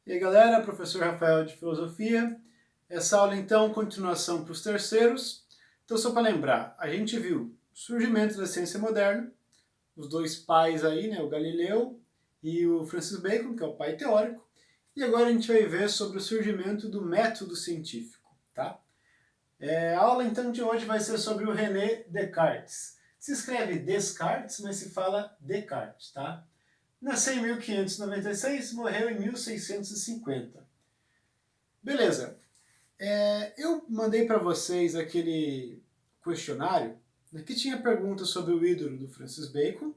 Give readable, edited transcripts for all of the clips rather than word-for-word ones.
E aí galera, professor Rafael de Filosofia. Essa aula então, continuação para os terceiros. Então só para lembrar, a gente viu o surgimento da ciência moderna, os dois pais aí, né, o Galileu e o Francis Bacon, que é o pai teórico. E agora a gente vai ver sobre o surgimento do método científico, tá? A aula então de hoje vai ser sobre o René Descartes. Se escreve Descartes, mas se fala Descartes, tá? Nasceu em 1596, morreu em 1650. Beleza. Eu mandei para vocês aquele questionário, né, que tinha perguntas sobre o ídolo do Francis Bacon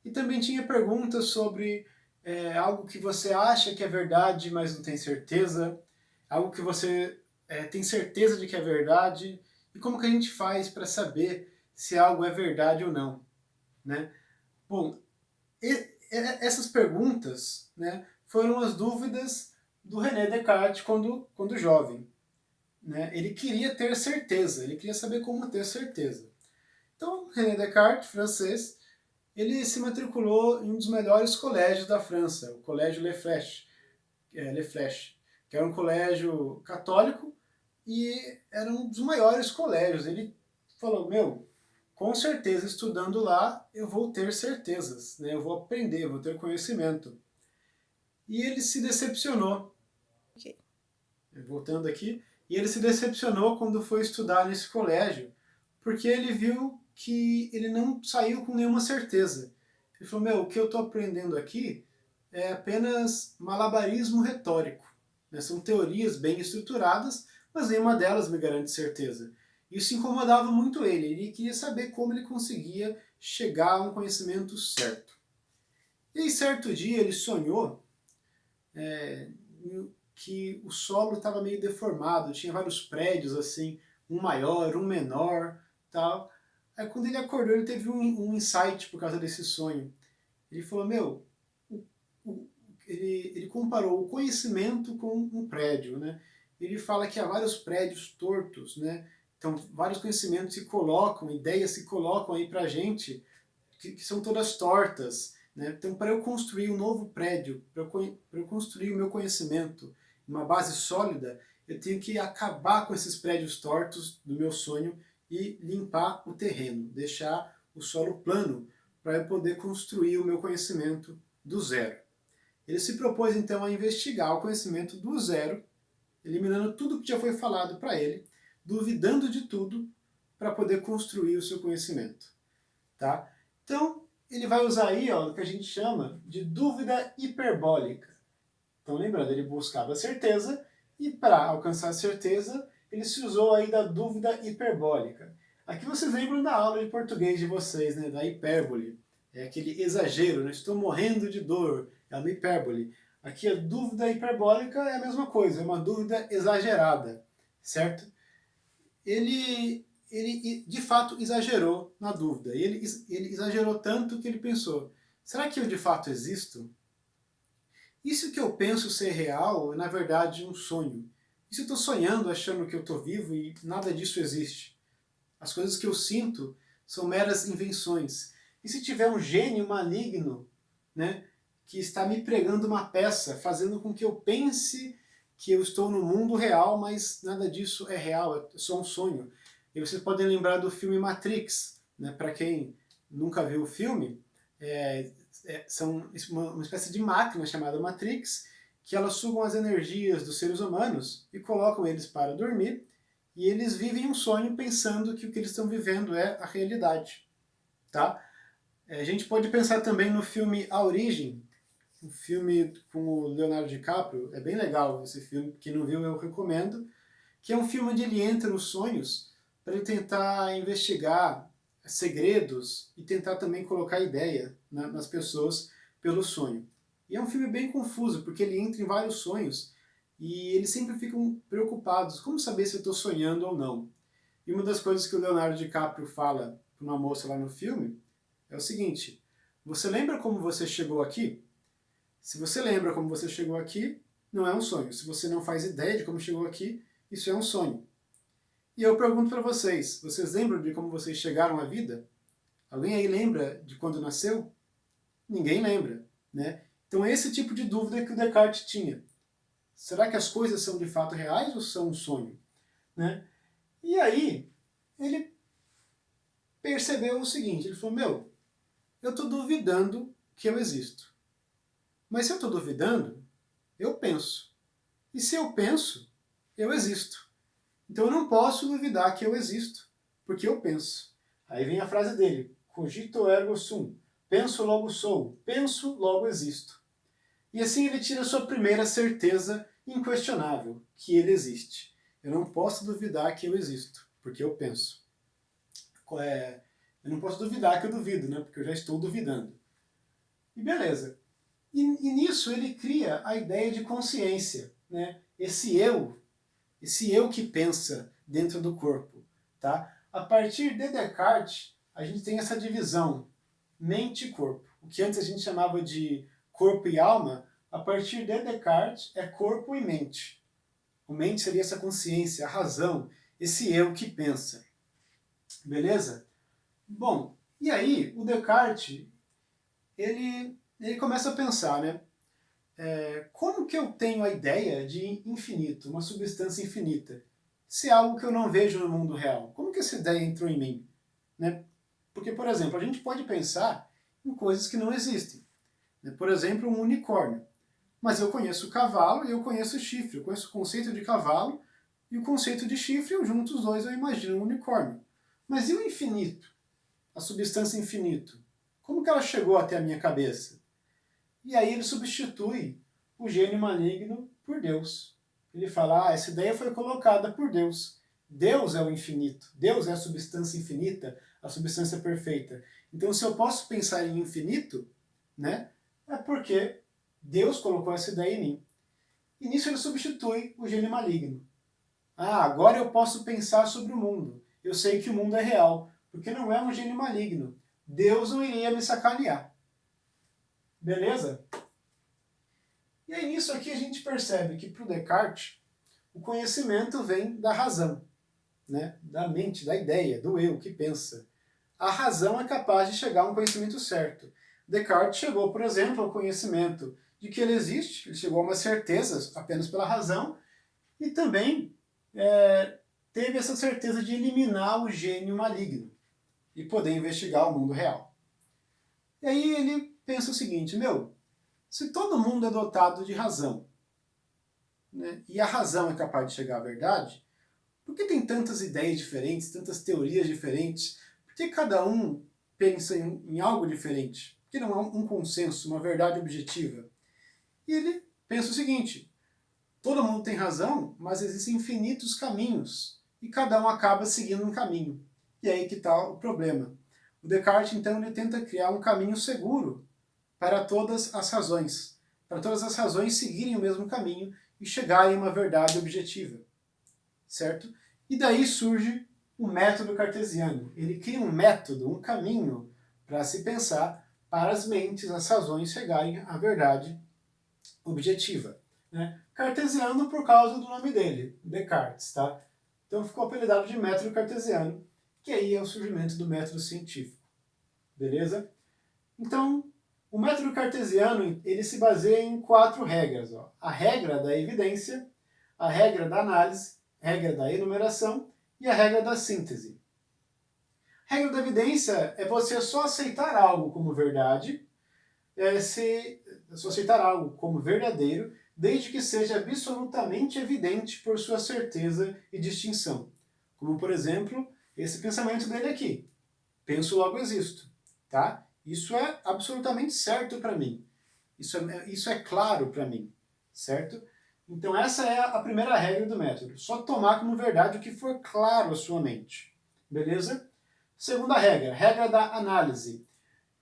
e também tinha perguntas sobre algo que você acha que é verdade, mas não tem certeza, algo que você tem certeza de que é verdade, e como que a gente faz para saber se algo é verdade ou não, né? Bom, essas perguntas, né, foram as dúvidas do René Descartes quando jovem. Né? Ele queria ter certeza, ele queria saber como ter certeza. Então, René Descartes, francês, ele se matriculou em um dos melhores colégios da França, o Colégio Le Flèche, que era um colégio católico e era um dos maiores colégios. Ele falou, com certeza, estudando lá, eu vou ter certezas, né? Eu vou aprender, eu vou ter conhecimento. E ele se decepcionou. Ok. Voltando aqui, e ele se decepcionou quando foi estudar nesse colégio, porque ele viu que ele não saiu com nenhuma certeza. Ele falou, o que eu estou aprendendo aqui é apenas malabarismo retórico. Né? São teorias bem estruturadas, mas nenhuma delas me garante certeza. Isso incomodava muito ele queria saber como ele conseguia chegar a um conhecimento certo. E aí, certo dia, ele sonhou que o solo estava meio deformado, tinha vários prédios assim, um maior, um menor, tal. Aí quando ele acordou, ele teve um insight por causa desse sonho. Ele falou, o, o, ele comparou o conhecimento com um prédio, né? Ele fala que há vários prédios tortos, né? Então, vários conhecimentos se colocam, ideias se colocam aí pra gente, que são todas tortas. Né? Então, para eu construir um novo prédio, para eu construir o meu conhecimento, uma base sólida, eu tenho que acabar com esses prédios tortos do meu sonho e limpar o terreno, deixar o solo plano para eu poder construir o meu conhecimento do zero. Ele se propôs então a investigar o conhecimento do zero, eliminando tudo que já foi falado para ele, duvidando de tudo para poder construir o seu conhecimento. Tá? Então, ele vai usar aí o que a gente chama de dúvida hiperbólica. Então, lembrando, ele buscava a certeza e para alcançar a certeza, ele se usou aí da dúvida hiperbólica. Aqui vocês lembram da aula de português de vocês, né, da hipérbole. É aquele exagero, né? Estou morrendo de dor, é uma hipérbole. Aqui a dúvida hiperbólica é a mesma coisa, é uma dúvida exagerada, certo? Ele de fato exagerou na dúvida. Ele exagerou tanto que ele pensou, será que eu de fato existo? Isso que eu penso ser real é na verdade um sonho. E se eu estou sonhando achando que eu estou vivo e nada disso existe? As coisas que eu sinto são meras invenções. E se tiver um gênio maligno, né, que está me pregando uma peça, fazendo com que eu pense que eu estou no mundo real, mas nada disso é real, é só um sonho. E vocês podem lembrar do filme Matrix, né? Para quem nunca viu o filme, são uma espécie de máquina chamada Matrix, que elas sugam as energias dos seres humanos e colocam eles para dormir, e eles vivem um sonho pensando que o que eles estão vivendo é a realidade. Tá? A gente pode pensar também no filme A Origem, um filme com o Leonardo DiCaprio, é bem legal esse filme, quem não viu eu recomendo, que é um filme onde ele entra nos sonhos para ele tentar investigar segredos e tentar também colocar ideia nas pessoas pelo sonho. E é um filme bem confuso, porque ele entra em vários sonhos e eles sempre ficam preocupados, como saber se eu estou sonhando ou não. E uma das coisas que o Leonardo DiCaprio fala para uma moça lá no filme é o seguinte, você lembra como você chegou aqui? Se você lembra como você chegou aqui, não é um sonho. Se você não faz ideia de como chegou aqui, isso é um sonho. E eu pergunto para vocês lembram de como vocês chegaram à vida? Alguém aí lembra de quando nasceu? Ninguém lembra, né? Então esse tipo de dúvida que o Descartes tinha. Será que as coisas são de fato reais ou são um sonho? Né? E aí, ele percebeu o seguinte, ele falou, meu, eu estou duvidando que eu existo. Mas se eu estou duvidando, eu penso. E se eu penso, eu existo. Então eu não posso duvidar que eu existo, porque eu penso. Aí vem a frase dele, cogito ergo sum, penso logo sou, penso logo existo. E assim ele tira a sua primeira certeza inquestionável, que ele existe. Eu não posso duvidar que eu existo, porque eu penso. Eu não posso duvidar que eu duvido, né? Porque eu já estou duvidando. E beleza. E nisso ele cria a ideia de consciência, né? Esse eu que pensa dentro do corpo, tá? A partir de Descartes, a gente tem essa divisão mente e corpo. O que antes a gente chamava de corpo e alma, a partir de Descartes é corpo e mente. O mente seria essa consciência, a razão, esse eu que pensa. Beleza? Bom, e aí o Descartes, ele começa a pensar, né? Como que eu tenho a ideia de infinito, uma substância infinita, se é algo que eu não vejo no mundo real? Como que essa ideia entrou em mim? Né? Porque, por exemplo, a gente pode pensar em coisas que não existem. Né? Por exemplo, um unicórnio. Mas eu conheço o cavalo e eu conheço o chifre. Eu conheço o conceito de cavalo e o conceito de chifre, eu junto os dois, eu imagino um unicórnio. Mas e o infinito? A substância infinito? Como que ela chegou até a minha cabeça? E aí ele substitui o gênio maligno por Deus. Ele fala, essa ideia foi colocada por Deus. Deus é o infinito. Deus é a substância infinita, a substância perfeita. Então, se eu posso pensar em infinito, né, é porque Deus colocou essa ideia em mim. E nisso ele substitui o gênio maligno. Agora eu posso pensar sobre o mundo. Eu sei que o mundo é real, porque não é um gênio maligno. Deus não iria me sacanear. Beleza? E aí nisso aqui a gente percebe que para o Descartes o conhecimento vem da razão, né? Da mente, da ideia, do eu que pensa. A razão é capaz de chegar a um conhecimento certo. Descartes chegou, por exemplo, ao conhecimento de que ele existe, ele chegou a uma certeza apenas pela razão, e também teve essa certeza de eliminar o gênio maligno e poder investigar o mundo real. E aí ele pensa o seguinte, se todo mundo é dotado de razão, né, e a razão é capaz de chegar à verdade, por que tem tantas ideias diferentes, tantas teorias diferentes? Por que cada um pensa em algo diferente? Por que não há um consenso, uma verdade objetiva? E ele pensa o seguinte, todo mundo tem razão, mas existem infinitos caminhos, e cada um acaba seguindo um caminho. E aí que está o problema. O Descartes, então, ele tenta criar um caminho seguro para todas as razões, para todas as razões seguirem o mesmo caminho e chegarem a uma verdade objetiva, certo? E daí surge o método cartesiano. Ele cria um método, um caminho para se pensar para as mentes, as razões chegarem à verdade objetiva. Né? Cartesiano por causa do nome dele, Descartes, tá? Então ficou apelidado de método cartesiano, que aí é o surgimento do método científico. Beleza? Então, o método cartesiano ele se baseia em 4 regras. Ó. A regra da evidência, a regra da análise, a regra da enumeração e a regra da síntese. A regra da evidência é você só aceitar algo como verdade, só aceitar algo como verdadeiro, desde que seja absolutamente evidente por sua certeza e distinção. Como, por exemplo, esse pensamento dele aqui. Penso, logo existo. Tá? Isso é absolutamente certo para mim. Isso é claro para mim. Certo? Então essa é a primeira regra do método. Só tomar como verdade o que for claro à sua mente. Beleza? Segunda regra, regra da análise.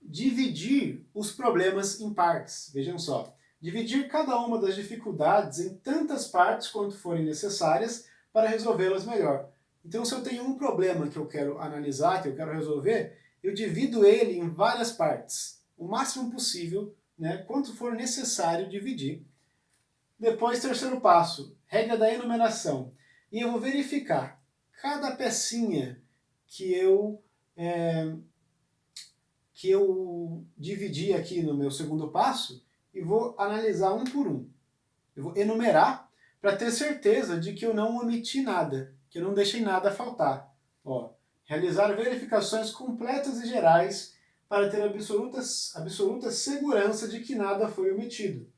Dividir os problemas em partes. Vejam só. Dividir cada uma das dificuldades em tantas partes quanto forem necessárias para resolvê-las melhor. Então, se eu tenho um problema que eu quero analisar, que eu quero resolver, eu divido ele em várias partes, o máximo possível, né, quanto for necessário dividir. Depois, terceiro passo, regra da enumeração. E eu vou verificar cada pecinha que eu dividi aqui no meu segundo passo e vou analisar um por um. Eu vou enumerar para ter certeza de que eu não omiti nada, que eu não deixei nada faltar. Ó, realizar verificações completas e gerais para ter absoluta segurança de que nada foi omitido.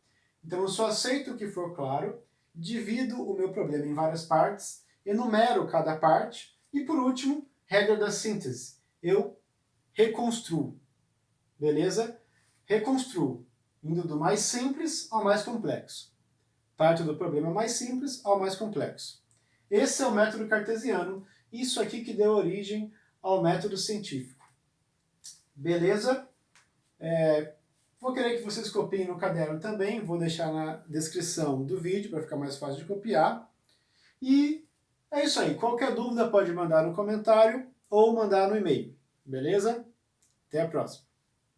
Então eu só aceito o que for claro, divido o meu problema em várias partes, enumero cada parte e, por último, regra da síntese. Eu reconstruo. Beleza? Reconstruo, indo do mais simples ao mais complexo. Parto do problema mais simples ao mais complexo. Esse é o método cartesiano, isso aqui que deu origem ao método científico. Beleza? Vou querer que vocês copiem no caderno também, vou deixar na descrição do vídeo para ficar mais fácil de copiar. E é isso aí, qualquer dúvida pode mandar no comentário ou mandar no e-mail. Beleza? Até a próxima.